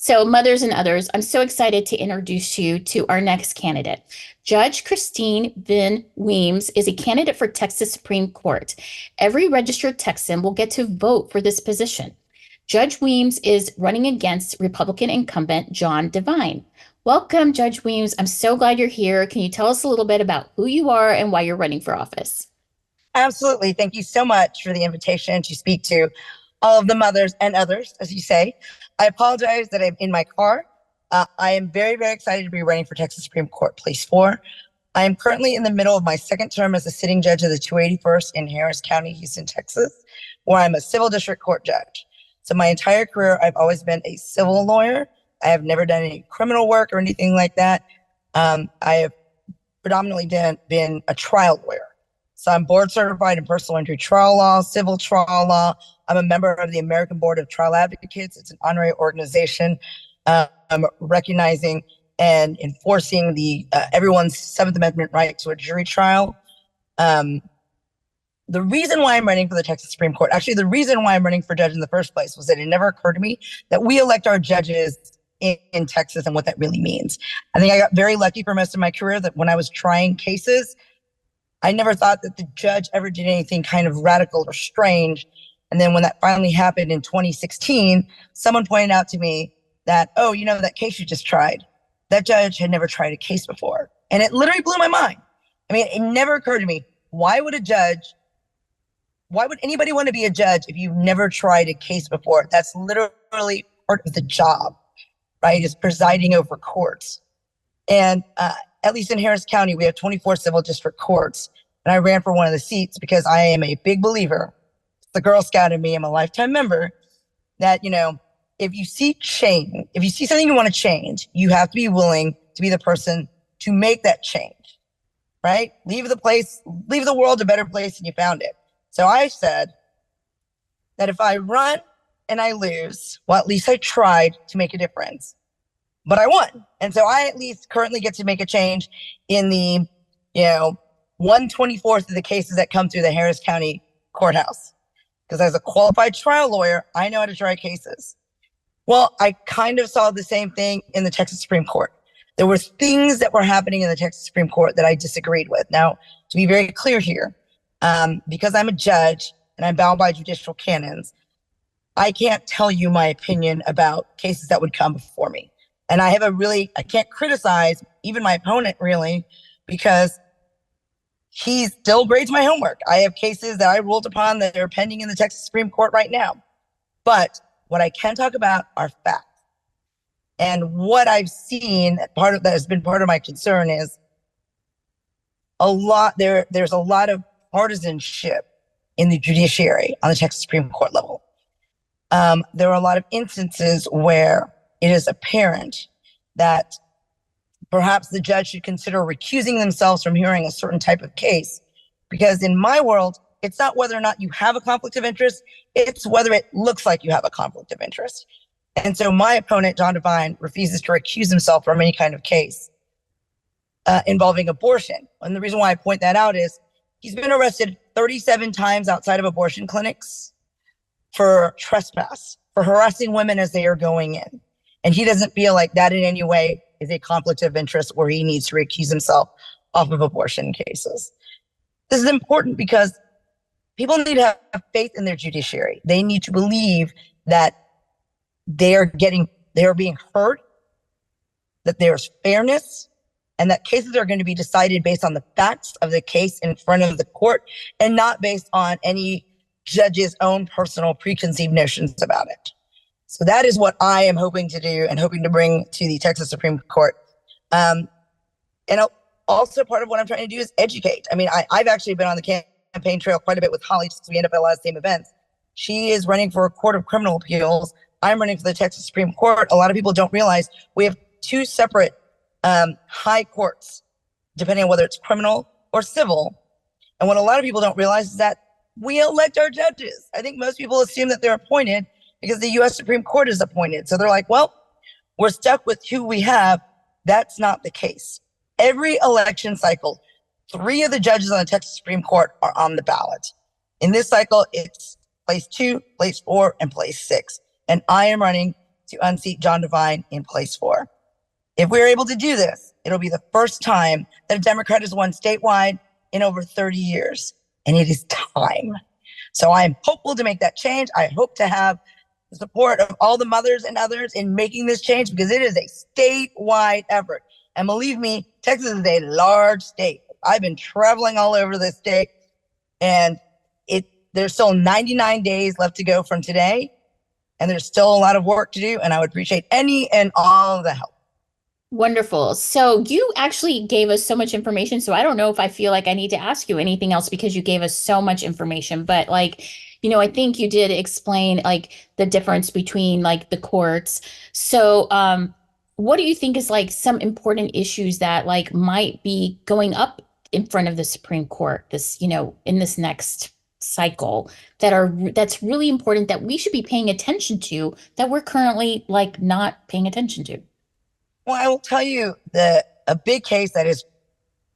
So, mothers and others, I'm so excited to introduce you to our next candidate. Judge Christine Vin Weems is a candidate for Texas Supreme Court. Every registered Texan will get to vote for this position. Judge Weems is running against Republican incumbent John Devine. Welcome, Judge Weems. I'm so glad you're here. Can you tell us a little bit about who you are and why you're running for office? Absolutely. Thank you so much for the invitation to speak to all of the mothers and others, as you say. I apologize that I'm in my car. I am very, very excited to be running for Texas Supreme Court Place 4. I am currently in the middle of my second term as a sitting judge of the 281st in Harris County, Houston, Texas, where I'm a civil district court judge. So my entire career, I've always been a civil lawyer. I have never done any criminal work or anything like that. I have predominantly been a trial lawyer. So I'm board certified in personal injury trial law, civil trial law. I'm a member of the American Board of Trial Advocates. It's an honorary organization recognizing and enforcing the everyone's Seventh Amendment right to a jury trial. The reason why I'm running for the Texas Supreme Court, actually the reason why I'm running for judge in the first place was that it never occurred to me that we elect our judges in Texas and what that really means. I think I got very lucky for most of my career that when I was trying cases, I never thought that the judge ever did anything kind of radical or strange. And then when that finally happened in 2016, someone pointed out to me that, oh, you know, that case you just tried, that judge had never tried a case before. And it literally blew my mind. I mean, it never occurred to me, why would anybody want to be a judge if you've never tried a case before? That's literally part of the job, right? Is presiding over courts. And at least in Harris County, we have 24 civil district courts. And I ran for one of the seats because I am a big believer, the Girl Scout in me, I'm a lifetime member, that, you know, if you see change, if you see something you want to change, you have to be willing to be the person to make that change, right? Leave the world a better place than you found it. So I said that if I run and I lose, well, at least I tried to make a difference. But I won. And so I at least currently get to make a change in the, 1/24th of the cases that come through the Harris County courthouse. Because as a qualified trial lawyer, I know how to try cases. Well, I kind of saw the same thing in the Texas Supreme Court. There were things that were happening in the Texas Supreme Court that I disagreed with. Now, to be very clear here, because I'm a judge and I'm bound by judicial canons, I can't tell you my opinion about cases that would come before me. And I can't criticize even my opponent really, because he still grades my homework. I have cases that I ruled upon that are pending in the Texas Supreme Court right now. But what I can talk about are facts. And what I've seen, that has been part of my concern is there's a lot of partisanship in the judiciary on the Texas Supreme Court level. There are a lot of instances where it is apparent that perhaps the judge should consider recusing themselves from hearing a certain type of case. Because in my world, it's not whether or not you have a conflict of interest, it's whether it looks like you have a conflict of interest. And so my opponent, John Devine, refuses to recuse himself from any kind of case involving abortion. And the reason why I point that out is he's been arrested 37 times outside of abortion clinics for trespass, for harassing women as they are going in. And he doesn't feel like that in any way is a conflict of interest where he needs to recuse himself off of abortion cases. This is important because people need to have faith in their judiciary. They need to believe that they are being heard, that there's fairness, and that cases are going to be decided based on the facts of the case in front of the court and not based on any judge's own personal preconceived notions about it. So that is what I am hoping to do and hoping to bring to the Texas Supreme Court. And also part of what I'm trying to do is educate. I mean, I've actually been on the campaign trail quite a bit with Holly because we end up at a lot of the same events. She is running for a court of criminal appeals. I'm running for the Texas Supreme Court. A lot of people don't realize we have two separate high courts, depending on whether it's criminal or civil. And what a lot of people don't realize is that we elect our judges. I think most people assume that they're appointed because the U.S. Supreme Court is appointed. So they're like, well, we're stuck with who we have. That's not the case. Every election cycle, 3 of the judges on the Texas Supreme Court are on the ballot. In this cycle, it's place 2, place 4, and place 6. And I am running to unseat John Devine in place 4. If we're able to do this, it'll be the first time that a Democrat has won statewide in over 30 years, and it is time. So I'm hopeful to make that change. I hope to have the support of all the mothers and others in making this change, because it is a statewide effort. And believe me, Texas is a large state. I've been traveling all over this state, and there's still 99 days left to go from today, and there's still a lot of work to do, and I would appreciate any and all the help. Wonderful. So you actually gave us so much information. So I don't know if I feel like I need to ask you anything else because you gave us so much information. But like, I think you did explain like the difference between like the courts. So what do you think is like some important issues that like might be going up in front of the Supreme Court this, in this next cycle that's really important that we should be paying attention to that we're currently like not paying attention to? Well, I will tell you that a big case that is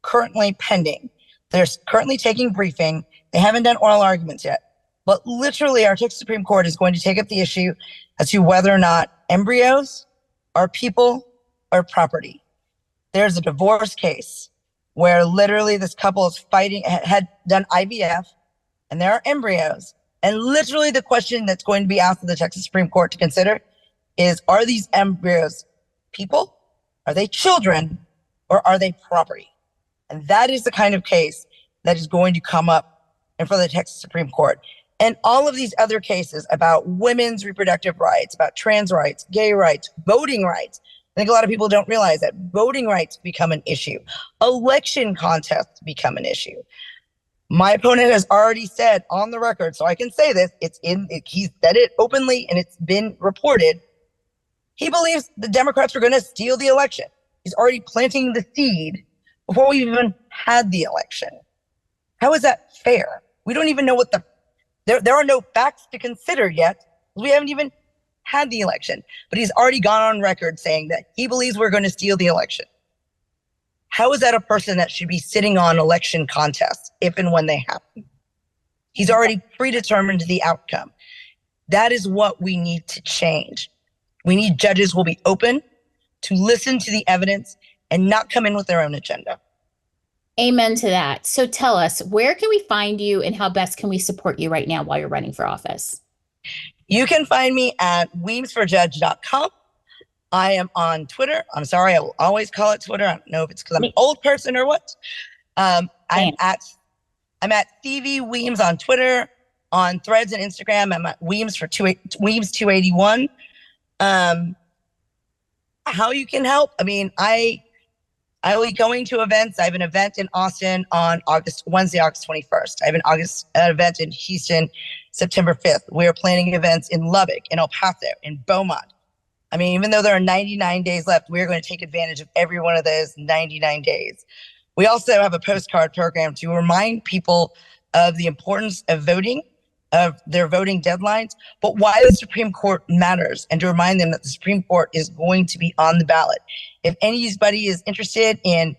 currently pending. They're currently taking briefing. They haven't done oral arguments yet. But literally, our Texas Supreme Court is going to take up the issue as to whether or not embryos are people or property. There's a divorce case where literally this couple is fighting, had done IVF, and there are embryos. And literally the question that's going to be asked of the Texas Supreme Court to consider is, are these embryos people? Are they children? Or are they property? And that is the kind of case that is going to come up in front of the Texas Supreme Court. And all of these other cases about women's reproductive rights, about trans rights, gay rights, voting rights. I think a lot of people don't realize that voting rights become an issue. Election contests become an issue. My opponent has already said on the record, so I can say this, he said it openly and it's been reported. He believes the Democrats are going to steal the election. He's already planting the seed before we even had the election. How is that fair? We don't even know what there are no facts to consider yet. We haven't even had the election, but he's already gone on record saying that he believes we're going to steal the election. How is that a person that should be sitting on election contests if and when they happen? He's already predetermined the outcome. That is what we need to change. We need judges who will be open to listen to the evidence and not come in with their own agenda. Amen to that. So tell us, where can we find you and how best can we support you right now while you're running for office? You can find me at weemsforjudge.com. I am on Twitter. I'm sorry, I will always call it Twitter. I don't know if it's because I'm an old person or what. I'm at CV Weems on Twitter, on Threads and Instagram. I'm at Weems for Weems 281. How you can help? I mean, I will be going to events. I have an event in Austin on Wednesday, August 21st. I have an event in Houston, September 5th. We are planning events in Lubbock, in El Paso, in Beaumont. I mean, even though there are 99 days left, we're going to take advantage of every one of those 99 days. We also have a postcard program to remind people of the importance of voting, of their voting deadlines, but why the Supreme Court matters, and to remind them that the Supreme Court is going to be on the ballot. If anybody is interested in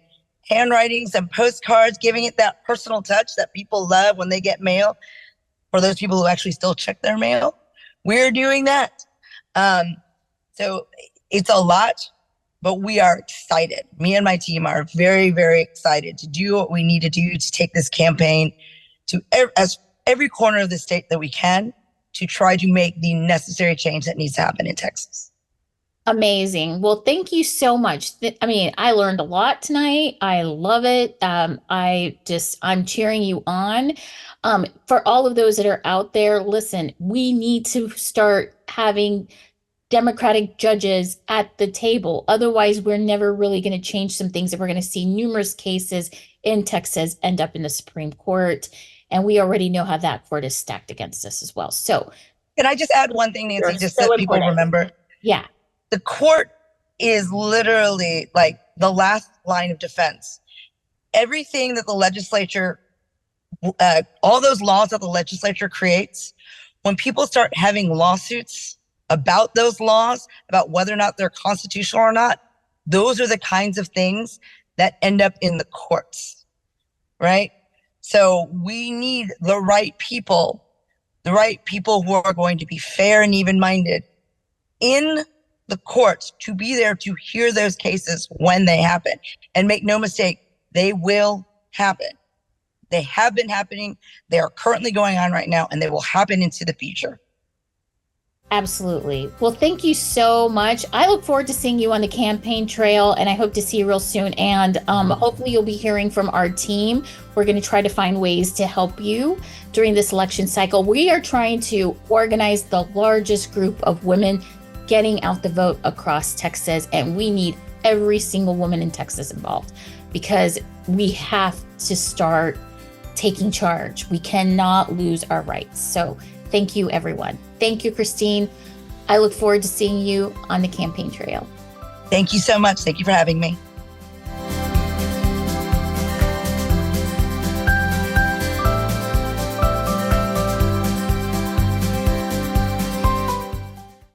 handwriting some postcards, giving it that personal touch that people love when they get mail, for those people who actually still check their mail, we're doing that. So it's a lot, but we are excited. Me and my team are very, very excited to do what we need to do to take this campaign to every corner of the state that we can, to try to make the necessary change that needs to happen in Texas. Amazing. Well, thank you so much. I mean, I learned a lot tonight. I love it. I'm cheering you on. For all of those that are out there, listen, we need to start having Democratic judges at the table. Otherwise, we're never really going to change some things, and we're going to see numerous cases in Texas end up in the Supreme Court. And we already know how that court is stacked against us as well. So can I just add one thing, Nancy, just so people remember? Yeah. The court is literally like the last line of defense. Everything that the legislature, all those laws that the legislature creates, when people start having lawsuits about those laws, about whether or not they're constitutional or not, those are the kinds of things that end up in the courts, right? So we need the right people who are going to be fair and even-minded in the courts to be there to hear those cases when they happen. And make no mistake, they will happen. They have been happening. They are currently going on right now, and they will happen into the future. Absolutely. Well, thank you so much. I look forward to seeing you on the campaign trail, and I hope to see you real soon. And hopefully you'll be hearing from our team. We're going to try to find ways to help you during this election cycle. We are trying to organize the largest group of women getting out the vote across Texas, and we need every single woman in Texas involved, because we have to start taking charge. We cannot lose our rights. So thank you, everyone. Thank you, Christine. I look forward to seeing you on the campaign trail. Thank you so much. Thank you for having me.